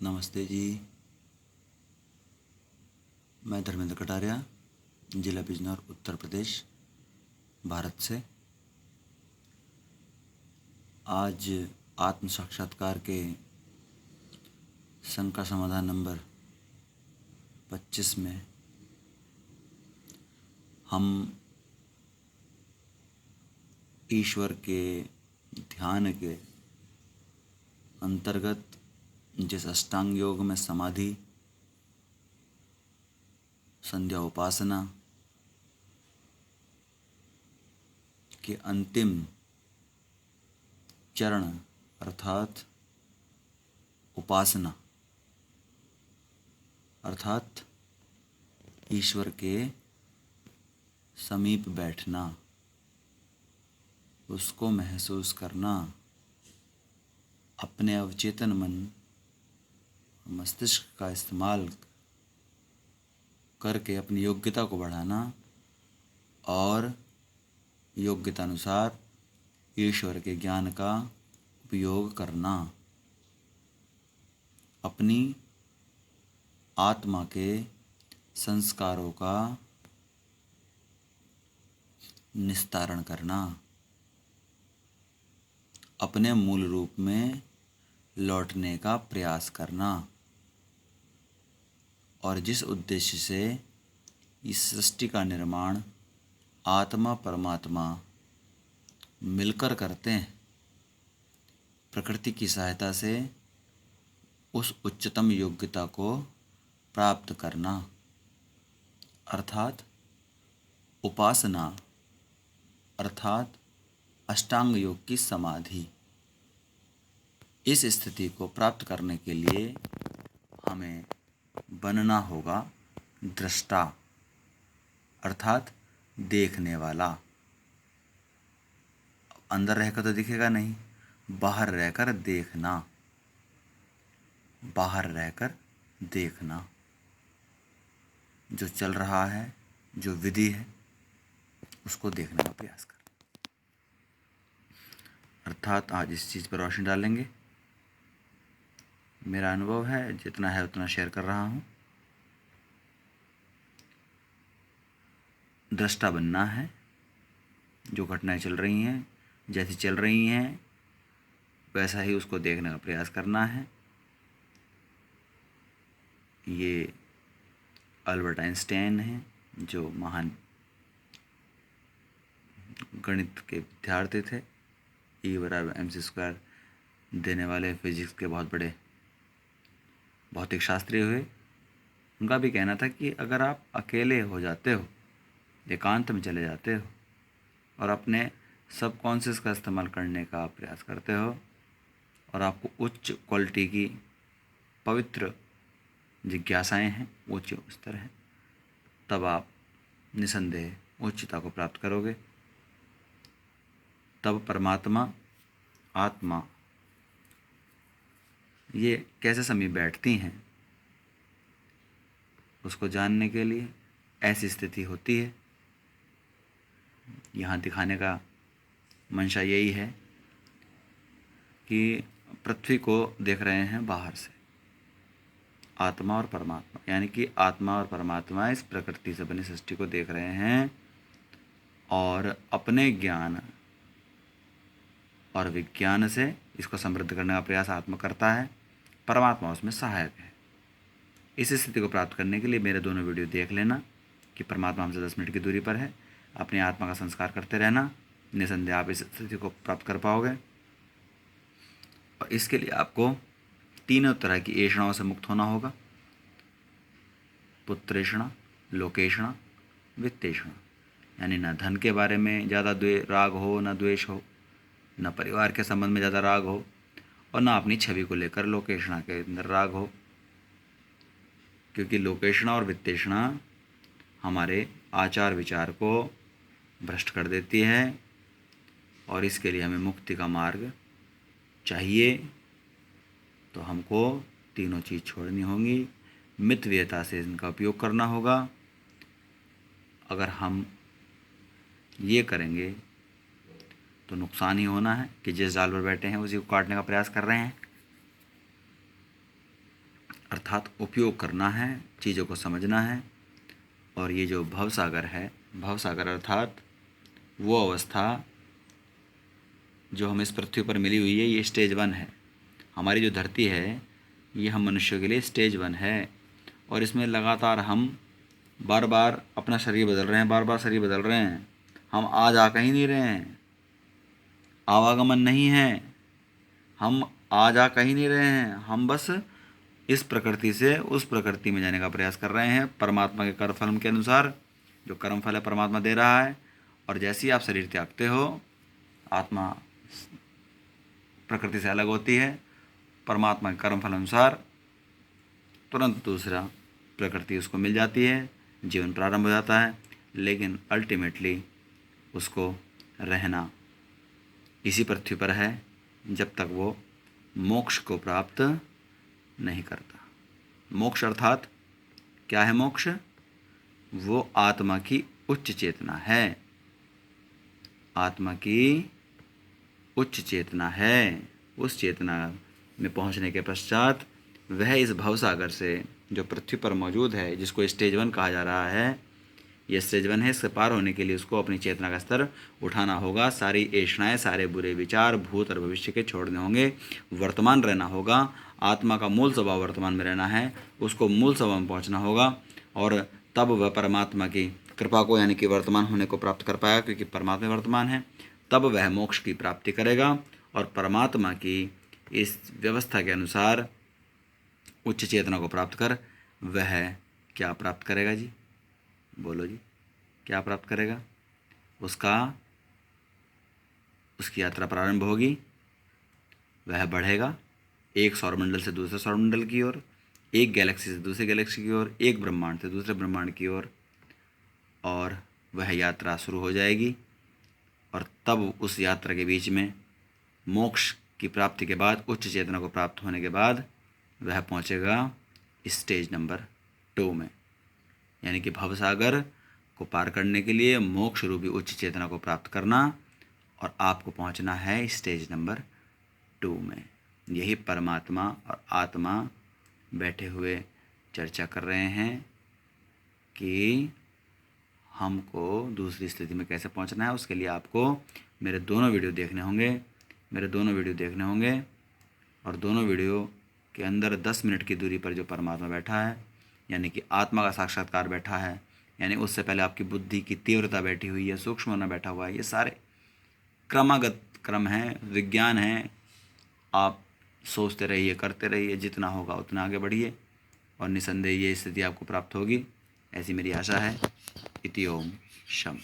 नमस्ते जी। मैं धर्मेंद्र कटारिया, जिला बिजनौर, उत्तर प्रदेश, भारत से। आज आत्म साक्षात्कार के शंका समाधान नंबर 25 में हम ईश्वर के ध्यान के अंतर्गत जिस अष्टांग योग में समाधि, संध्या उपासना के अंतिम चरण अर्थात उपासना अर्थात ईश्वर के समीप बैठना, उसको महसूस करना, अपने अवचेतन मन मस्तिष्क का इस्तेमाल करके अपनी योग्यता को बढ़ाना और योग्यता अनुसार ईश्वर के ज्ञान का उपयोग करना, अपनी आत्मा के संस्कारों का निस्तारण करना, अपने मूल रूप में लौटने का प्रयास करना और जिस उद्देश्य से इस सृष्टि का निर्माण आत्मा परमात्मा मिलकर करते हैं, प्रकृति की सहायता से उस उच्चतम योग्यता को प्राप्त करना अर्थात उपासना अर्थात अष्टांग योग की समाधि। इस स्थिति को प्राप्त करने के लिए हमें बनना होगा दृष्टा अर्थात देखने वाला। अंदर रहकर तो दिखेगा नहीं, बाहर रहकर देखना, बाहर रहकर देखना। जो चल रहा है, जो विधि है, उसको देखने का प्रयास कर अर्थात आज इस चीज़ पर रोशनी डालेंगे। मेरा अनुभव है, जितना है उतना शेयर कर रहा हूँ। दृष्टा बनना है, जो घटनाएं चल रही हैं, जैसी चल रही हैं वैसा ही उसको देखने का प्रयास करना है। ये अल्बर्ट आइंस्टाइन हैं, जो महान गणित के विद्यार्थी थे, E=mc² देने वाले फिजिक्स के बहुत बड़े भौतिक शास्त्री हुए। उनका भी कहना था कि अगर आप अकेले हो जाते हो, एकांत में चले जाते हो और अपने सबकॉन्शियस का इस्तेमाल करने का प्रयास करते हो और आपको उच्च क्वालिटी की पवित्र जिज्ञासाएं हैं, उच्च स्तर है, तब आप निसंदेह उच्चता को प्राप्त करोगे। तब परमात्मा आत्मा ये कैसे समीप बैठती हैं, उसको जानने के लिए ऐसी स्थिति होती है। यहाँ दिखाने का मंशा यही है कि पृथ्वी को देख रहे हैं बाहर से, आत्मा और परमात्मा, यानी कि आत्मा और परमात्मा इस प्रकृति से बनी सृष्टि को देख रहे हैं और अपने ज्ञान और विज्ञान से इसको समृद्ध करने का प्रयास आत्मा करता है, परमात्मा उसमें सहायक है। इस स्थिति को प्राप्त करने के लिए मेरे दोनों वीडियो देख लेना कि परमात्मा हमसे 10 मिनट की दूरी पर है। अपनी आत्मा का संस्कार करते रहना, निसंदेह आप इस स्थिति को प्राप्त कर पाओगे। और इसके लिए आपको तीनों तरह की ऐषणाओं से मुक्त होना होगा: पुत्रेषणा, लोकेषणा, वित्तेषणा। यानी न धन के बारे में ज़्यादा राग हो, न द्वेष हो, न परिवार के संबंध में ज़्यादा राग हो और न अपनी छवि को लेकर लोकेषणा के अंदर राग हो, क्योंकि लोकेषणा और वित्तेषणा हमारे आचार विचार को भ्रष्ट कर देती है और इसके लिए हमें मुक्ति का मार्ग चाहिए। तो हमको तीनों चीज़ छोड़नी होंगी, मितव्ययता से इनका उपयोग करना होगा। अगर हम ये करेंगे तो नुकसान ही होना है कि जिस जाल पर बैठे हैं उसी को काटने का प्रयास कर रहे हैं। अर्थात उपयोग करना है, चीज़ों को समझना है। और ये जो भवसागर है, भवसागर अर्थात वो अवस्था जो हमें इस पृथ्वी पर मिली हुई है, ये स्टेज 1 है। हमारी जो धरती है ये हम मनुष्यों के लिए स्टेज 1 है। और इसमें लगातार हम बार बार अपना शरीर बदल रहे हैं, बार बार शरीर बदल रहे हैं। हम आ जा कहीं नहीं रहे हैं, आवागमन नहीं है, हम आ जा कहीं नहीं रहे हैं। हम बस इस प्रकृति से उस प्रकृति में जाने का प्रयास कर रहे हैं परमात्मा के कर्मफल के अनुसार। जो कर्मफल है परमात्मा दे रहा है। और जैसे ही आप शरीर त्यागते हो, आत्मा प्रकृति से अलग होती है, परमात्मा के कर्मफल अनुसार तुरंत दूसरा प्रकृति उसको मिल जाती है, जीवन प्रारंभ हो जाता है। लेकिन अल्टीमेटली उसको रहना इसी पृथ्वी पर है जब तक वो मोक्ष को प्राप्त नहीं करता। मोक्ष अर्थात क्या है? मोक्ष वो आत्मा की उच्च चेतना है, आत्मा की उच्च चेतना है। उस चेतना में पहुंचने के पश्चात वह इस भवसागर से जो पृथ्वी पर मौजूद है, जिसको स्टेज 1 कहा जा रहा है, ये स्टेज 1 है। इससे पार होने के लिए उसको अपनी चेतना का स्तर उठाना होगा। सारी ऐषणाएँ, सारे बुरे विचार भूत और भविष्य के छोड़ने होंगे, वर्तमान रहना होगा। आत्मा का मूल स्वभाव वर्तमान में रहना है, उसको मूल स्वभाव में पहुंचना होगा। और तब वह परमात्मा की कृपा को, यानी कि वर्तमान होने को प्राप्त कर पाएगा, क्योंकि परमात्मा वर्तमान है। तब वह मोक्ष की प्राप्ति करेगा और परमात्मा की इस व्यवस्था के अनुसार उच्च चेतना को प्राप्त कर वह क्या प्राप्त करेगा जी? बोलो जी, क्या प्राप्त करेगा? उसकी यात्रा प्रारंभ होगी। वह बढ़ेगा एक सौरमंडल से दूसरे सौरमंडल की ओर, एक गैलेक्सी से दूसरे गैलेक्सी की ओर, एक ब्रह्मांड से दूसरे ब्रह्मांड की ओर। और वह यात्रा शुरू हो जाएगी। और तब उस यात्रा के बीच में मोक्ष की प्राप्ति के बाद, उच्च चेतना को प्राप्त होने के बाद, वह पहुंचेगा स्टेज नंबर 2 में। यानी कि भवसागर को पार करने के लिए मोक्ष रूपी उच्च चेतना को प्राप्त करना और आपको पहुंचना है स्टेज नंबर 2 में। यही परमात्मा और आत्मा बैठे हुए चर्चा कर रहे हैं कि हमको दूसरी स्थिति में कैसे पहुंचना है। उसके लिए आपको मेरे दोनों वीडियो देखने होंगे। और दोनों वीडियो के अंदर 10 मिनट की दूरी पर जो परमात्मा बैठा है, यानी कि आत्मा का साक्षात्कार बैठा है, यानी उससे पहले आपकी बुद्धि की तीव्रता बैठी हुई है, सूक्ष्म होना बैठा हुआ है। ये सारे क्रमागत क्रम हैं, विज्ञान है। आप सोचते रहिए, करते रहिए, जितना होगा उतना आगे बढ़िए और निसंदेह ये स्थिति आपको प्राप्त होगी, ऐसी मेरी आशा है। इति ओम शम।